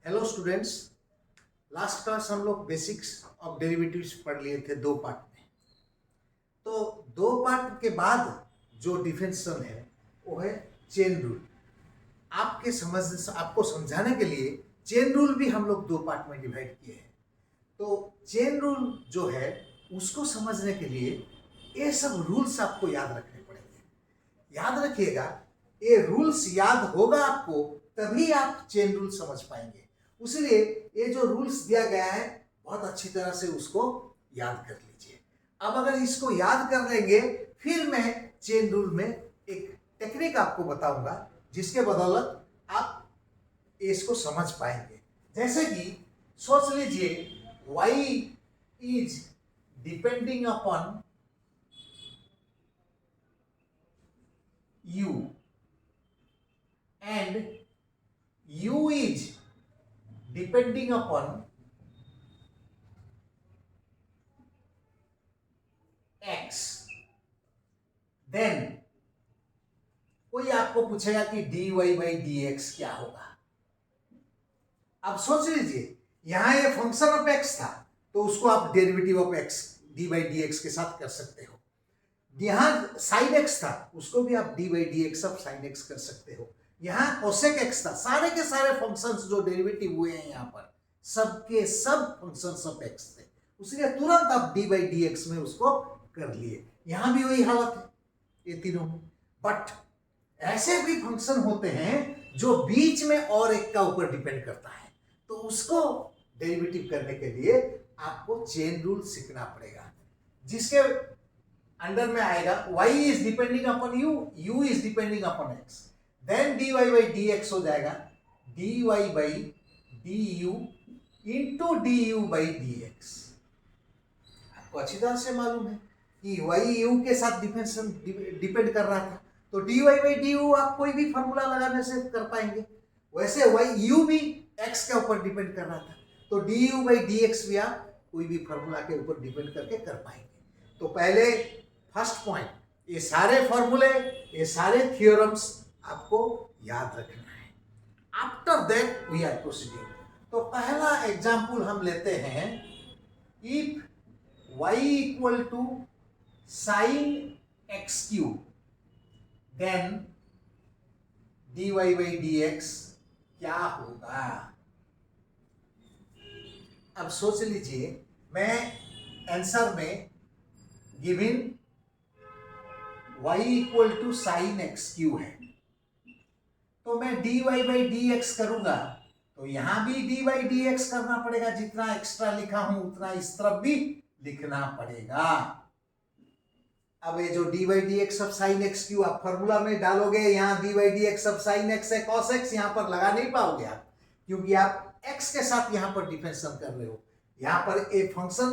Hello students. Last class हम लोग basics of derivatives पढ़ लिए थे दो पार्ट में। तो दो पार्ट के बाद जो डिफरेंशियल है वो है चेन रूल। आपको समझाने के लिए चेन रूल भी हम लोग दो पार्ट में डिवाइड किए हैं। तो चेन रूल जो है उसको समझने के लिए ये सब रूल्स आपको याद रखने पड़ेंगे। याद रखिएगा, ये रूल्स याद होगा आपको तभी आप चेन रूल समझ पाएंगे। इसलिए ये जो रूल्स दिया गया है बहुत अच्छी तरह से उसको याद कर लीजिए। अब अगर इसको याद कर लेंगे फिर मैं चेन रूल में एक टेक्निक आपको बताऊंगा जिसके बदौलत आप इसको समझ पाएंगे। जैसे कि सोच लीजिए y is depending upon u and u is depending upon x, then कोई आपको पूछेगा कि dy by dx क्या होगा। अब सोच लीजिए यहां ये फंक्शन ऑफ x था तो उसको आप derivative of x dy by dx के साथ कर सकते हो। यहां sin x था उसको भी आप dy by dx of sin x कर सकते हो। यहां cosec x था, सारे के सारे फंक्शंस जो डेरिवेटिव हुए हैं यहां पर सबके सब फंक्शंस ऑफ x थे, इसलिए तुरंत आप dy by dx में उसको कर लिए। यहां भी वही हालत है ये तीनों में। बट ऐसे भी फंक्शन होते हैं जो बीच में और एक का ऊपर डिपेंड करता है, तो उसको डेरिवेटिव करने के लिए आपको चेन रूल सीखना पड़ेगा जिसके अंडर में आएगा y is depending upon u, u is depending upon x, then dy by dx हो जाएगा dy by du into du by dx। आपको अच्छी तरह से मालूम है कि y u के साथ डिपेंड कर रहा था, तो dy by du आप कोई भी फॉर्मूला लगाने से कर पाएंगे। वैसे y u भी x के ऊपर डिपेंड कर रहा था, तो du by dx भी आप कोई भी फॉर्मूला के ऊपर डिपेंड करके कर पाएंगे। तो पहले फर्स्ट पॉइंट, ये सारे फॉर्मूले, ये सारे थ्योरम्स आपको याद रखना है। After that we are proceeding. तो पहला एग्जांपल हम लेते हैं, if y equal to sin x cube then dy by dx क्या होगा। अब सोच लीजिए मैं आंसर में given y equal to sine x cube है, तो मैं dy by dx करूंगा तो यहां भी dy by dx करना पड़ेगा। जितना एक्स्ट्रा लिखा हूं उतना इस तरफ भी लिखना पड़ेगा। अब ये जो dy by dx of sine x Q आप फॉर्मूला में डालोगे, यहाँ dy by dx of sine x है, cos x यहाँ पर लगा नहीं पाओगे आप, क्योंकि आप x के साथ यहाँ पर डिफरेंशिएशन कर रहे हो। यहाँ पर एक फंक्शन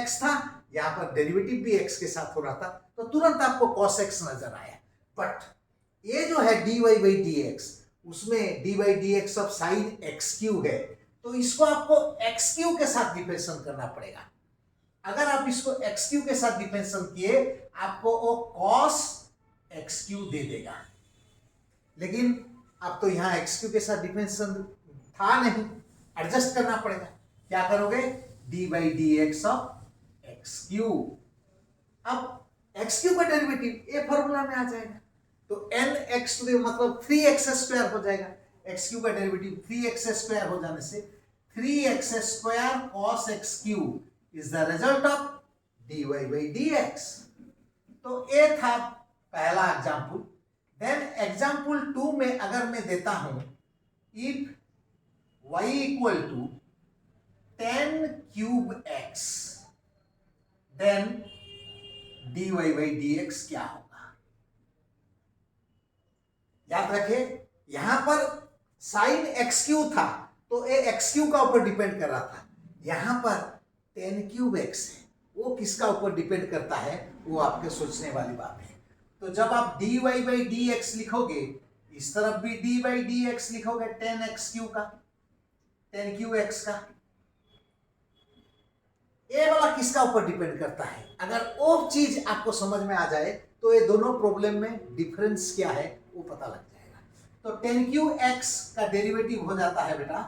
x था, यहाँ पर डेरिवेटिव भी x के साथ हो रहा था, तो तुरंत आपको cos x नजर आया। बट ये जो है dy by dx, उसमें dy by dx of sine x cube है, तो इसको आपको एक्स क्यू के साथ डिफरेंशिएशन करना पड़ेगा। अगर आप इसको एक्स क्यू के साथ डिफरेंशिएशन किए आपको वो cos एक्स क्यू दे देगा, लेकिन अब तो यहाँ एक्स क्यू के साथ डिफरेंशिएशन था नहीं, एडजस्ट करना पड़ेगा। क्या करोगे, D by D x of x Q. अब एक्स क्यू का डेरिवेटिव ए फॉर्मूला में आ जाएगा, तो एन एक्स टू मतलब 3x स्क्वायर हो जाएगा। एक्स क्यू का डेरिवेटिव 3x स्क्वायर हो जाने से 3x square cos x Q is the result of dy by dx। तो ये था पहला एग्जाम्पल। देन एग्जाम्पल 2 में अगर मैं देता हूं, if y equal to 10 cube x then dy by dx क्या होगा। याद रखें यहां पर साइन एक्स क्यू था तो ये एक्स क्यू का ऊपर डिपेंड कर रहा था, यहां पर 10 क्यूब x है, वो किसका ऊपर डिपेंड करता है वो आपके सोचने वाली बात है। तो जब आप dy by dx लिखोगे, इस तरफ भी dy by dx लिखोगे 10x क्यू का, 10 क्यू x का, ये वाला किसका ऊपर डिपेंड करता है। अगर वो चीज आपको समझ में आ जाए तो ये दोनों प्रॉब्लम में डिफरेंस क्या है वो पता लग जाएगा। तो 10 क्यू x का डेरिवेटिव हो जाता है बेटा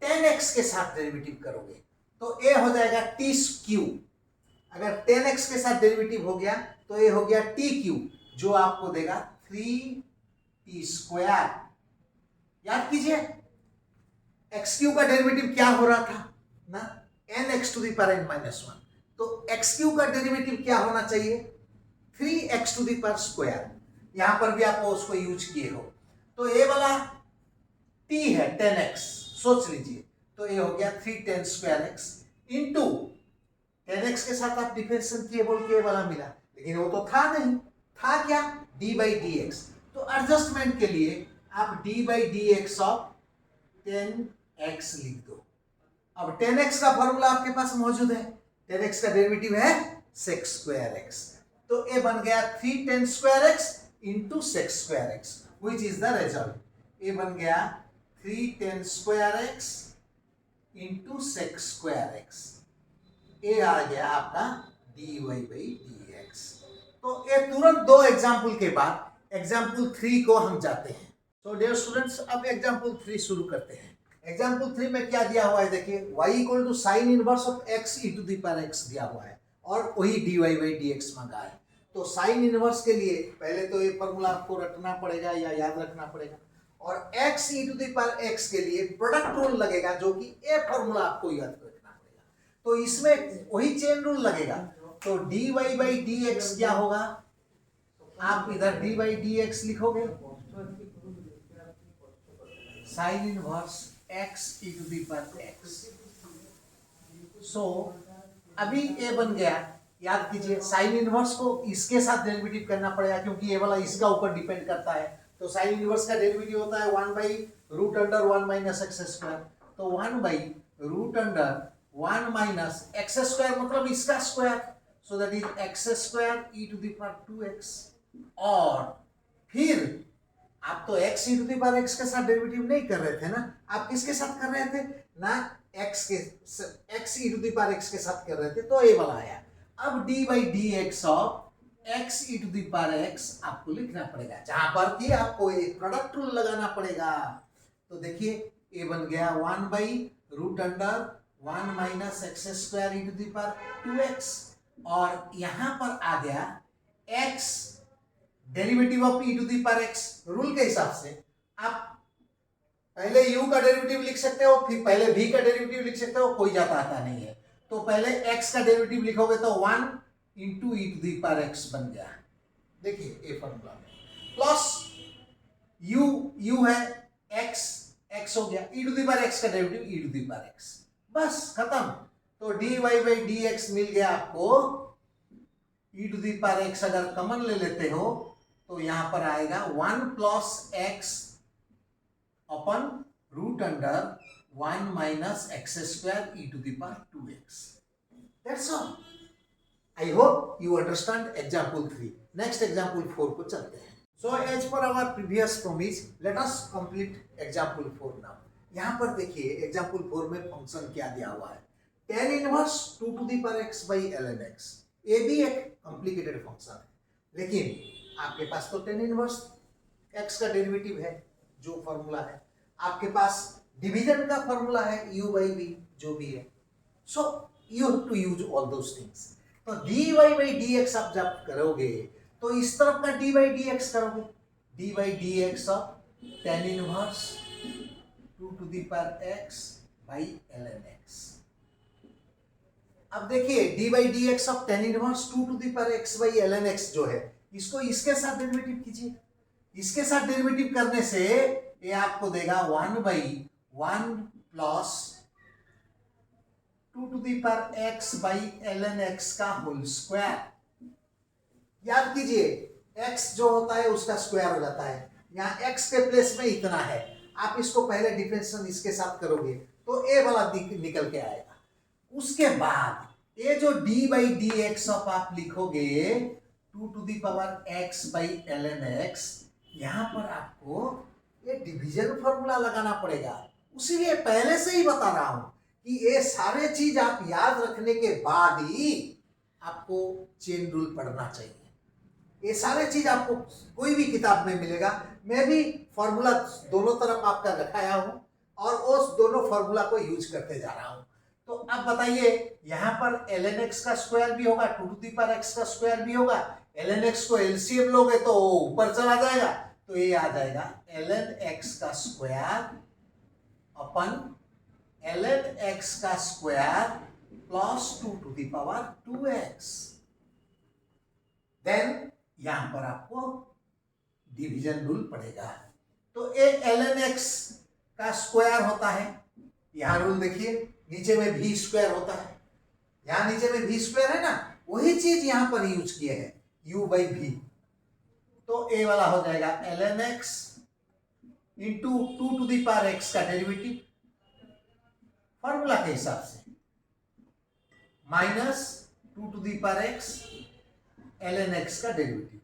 10x के साथ डेरिवेटिव करोगे तो ए हो जाएगा टी क्यू। अगर 10x के साथ डेरिवेटिव हो गया तो ये हो गया टी क्यू, जो आपको देगा 3t²। याद कीजिए एक्स क्यू का डेरिवेटिव क्या हो रहा था ना, nx⁻n−1। तो एक्स क्यू का डेरिवेटिव क्या होना चाहिए, 3x⁻²। यहां पर भी आप उसको यूज किए हो। तो ये वाला t है 10x, सोच लीजिए, तो ये हो गया 310²x इंटू 10x के साथ आप डिफरेंशिएट किए बोल के ये वाला मिला, लेकिन वो तो था नहीं, था क्या d/dx। तो एडजस्टमेंट के लिए आप d/dx ऑफ 10x लिख दो। अब 10x का फॉर्मूला आपके पास मौजूद है, 10x का डेरिवेटिव है sec²x, तो ये बन गया 310²x into sec²x which is the result. ये बन गया 310²x इंटू sec²x, ये आ गया आपका dy/dx। तो ये तुरंत दो एग्जाम्पल के बाद एग्जाम्पल 3 को हम जाते हैं। तो डियर स्टूडेंट्स, अब एग्जाम्पल 3 शुरू करते हैं। एग्जाम्पल 3 में क्या दिया हुआ है, देखिए y = sin inverse of x e⁻x दिया हुआ है और वही dy/dx मांगा है। तो साइन इनवर्स के लिए पहले तो ये फॉर्मूला आपको रटना पड़ेगा या याद रखना पड़ेगा, और x e⁻x के लिए प्रोडक्ट रूल लगेगा, जो कि ये फॉर्मूला आपको याद रखना पड़ेगा। तो इसमें वही चेन रूल लगेगा। तो dy/dx क्या होगा, आप इधर dy/dx लिखोगे साइन इनवर्स x e⁻x। सो अभी ये बन गया, याद कीजिए साइन इनवर्स को इसके साथ डेरिवेटिव करना पड़ेगा, क्योंकि ये वाला इसका ऊपर डिपेंड करता है। तो साइन इनवर्स का डेरिवेटिव होता है 1/√1 - x²। तो 1/√1 - x² मतलब इसका square, so that is x² e⁻2x। और फिर आप तो x e⁻x के साथ डेरिवेटिव नहीं कर रहे थे ना, आप किसके साथ कर रहे थे ना, x e⁻x के साथ कर रहे थे, तो ये वाला आया। अब dy/dx ऑफ x e⁻x आपको लिखना पड़ेगा, जहां पर कि आपको एक प्रोडक्ट रूल लगाना पड़ेगा। तो देखिए ये बन गया 1/√1 - x² e⁻2x, और यहां पर आ गया x derivative of e⁻x। Rule के हिसाब से आप पहले u का डेरिवेटिव लिख सकते हो, फिर पहले v का डेरिवेटिव लिख सकते हो, कोई जाता आता नहीं है। तो पहले x का डेरिवेटिव लिखोगे तो 1 × e⁻x बन गया। देखिए ये फॉर्मूला में प्लस u है x हो गया, e⁻x का डेरिवेटिव e⁻x, बस खत्म। तो dy/dx मिल गया आपको, e⁻x अगर कॉमन ले लेते हो तो यहां पर आएगा 1 + x upon √1 - x² e⁻2x। That's all. I hope you understand example 3. Next example 4 को चलते हैं। So as per our previous promise, let us complete example 4 now. यहाँ पर देखिए example 4 में फंक्शन क्या दिया हुआ है, tan इनवर्स 2⁻x/ln x। ये भी एक कॉम्प्लिकेटेड फंक्शन है, लेकिन आपके पास तो tan इनवर्स x का डेरिवेटिव है, जो फॉर्मूला है। आपके पास डिवीजन का फॉर्मूला है u/v, जो भी है। So you have to use all those things. तो dy/dx आप जब करोगे तो इस तरफ का dy/dx करोगे, dy/dx of tan inverse 2⁻x/ln x। अब देखिए dy/dx of tan inverse 2⁻x/ln x जो है, इसको इसके साथ डेरिवेटिव कीजिए। इसके साथ डेरिवेटिव करने से ये आपको देगा 1/1 प्लस 2⁻x/ln x का होल स्क्वायर। याद कीजिए x जो होता है उसका स्क्वायर हो जाता है, यहाँ x के प्लेस में इतना है, आप इसको पहले डिफरेंशिएशन इसके साथ करोगे तो ए वाला निकल के आएगा। उसके बाद ये जो dy/dx ऑफ आप लिखोगे 2⁻x/ln x, यहां पर आपको ये डिवीजन फॉर्मूला लगाना पड़ेगा। उसीलिए पहले से ही बता रहा हूं कि ये सारे चीज आप याद रखने के बाद ही आपको चेन रूल पढ़ना चाहिए। ये सारे चीज आपको कोई भी किताब में मिलेगा। मैं भी फॉर्मूला दोनों तरफ आपका रखाया हूं, और उस दोनों फॉर्मूला को यूज करते जा रहा हूं। तो अब बताइए, यहां पर ln x का स्क्वायर भी होगा, 2 टू द पावर x का स्क्वायर भी होगा। ln x को एलसीएम लोगे तो ऊपर चला जाएगा, तो ये आ जाएगा ln x का स्क्वायर अपन ln x का square plus 2 to the power 2x। Then यहां पर आपको डिवीजन रूल पड़ेगा। तो ये ln x का स्क्वायर होता है, यहां रूल देखिए, नीचे में v स्क्वायर होता है, यहां नीचे में v स्क्वायर है ना, वही चीज यहां पर यूज किए हैं, u बाई v। तो ए वाला हो जाएगा ln x into 2 to the power x का डेरिवेटिव फॉर्मूला के हिसाब से, minus 2 to the power x ln x का डेरिवेटिव।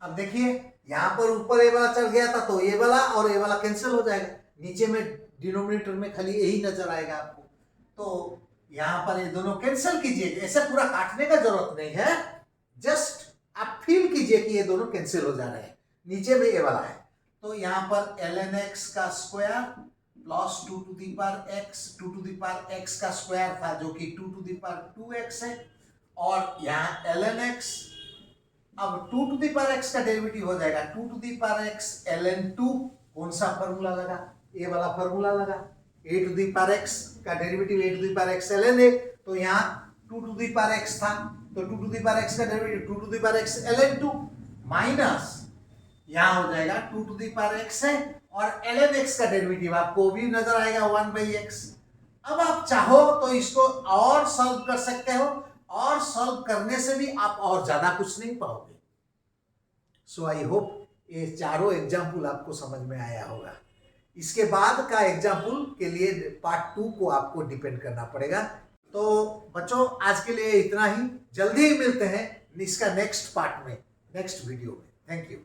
अब देखिए यहां पर ऊपर ए वाला चल गया था, तो ए वाला और ए वाला कैंसिल हो जाएगा, नीचे में डिनोमिनेटर में खाली यही नजर आएगा आपको। तो यहां पर ये दोनों कैंसिल कीजिए, ऐसे पूरा काटने का जरूरत नहीं है, जस्ट आप फील कीजिए कि ये दोनों कैंसिल हो जा रहे हैं, नीचे में ये वाला है। तो यहां पर ln x का square plus 2 to the power x, 2 to the power x का स्क्वायर था जो कि 2 टू द पावर 2x है, और यहां ln x, अब 2 टू द पावर x का डेरिवेटिव हो जाएगा 2 to the power x ln 2। कौन सा फॉर्मूला लगा? ये वाला फॉर्मूला लगा, a to the power x का derivative a to the power x ln a। तो यहाँ 2 टू द पावर x था, तो 2 टू द पावर x का derivative 2 to the power x ln 2 minus यहाँ हो जाएगा 2 टू द पावर x है, और ln x का डेरिवेटिव आपको भी नजर आएगा 1 बाई x। अब आप चाहो तो इसको और सॉल्व कर सकते हो, और सॉल्व करने से भी आप और ज्यादा कुछ नहीं पाओगे। सो आई होप ये चारों एग्जाम्पल आपको समझ में आया होगा। इसके बाद का एग्जाम्पल के लिए पार्ट 2 को आपको डिपेंड करना पड़ेगा। तो बच्चों आज के लिए इतना ही, जल्दी ही मिलते हैं इसका नेक्स्ट पार्ट में, नेक्स्ट वीडियो में। Thank you.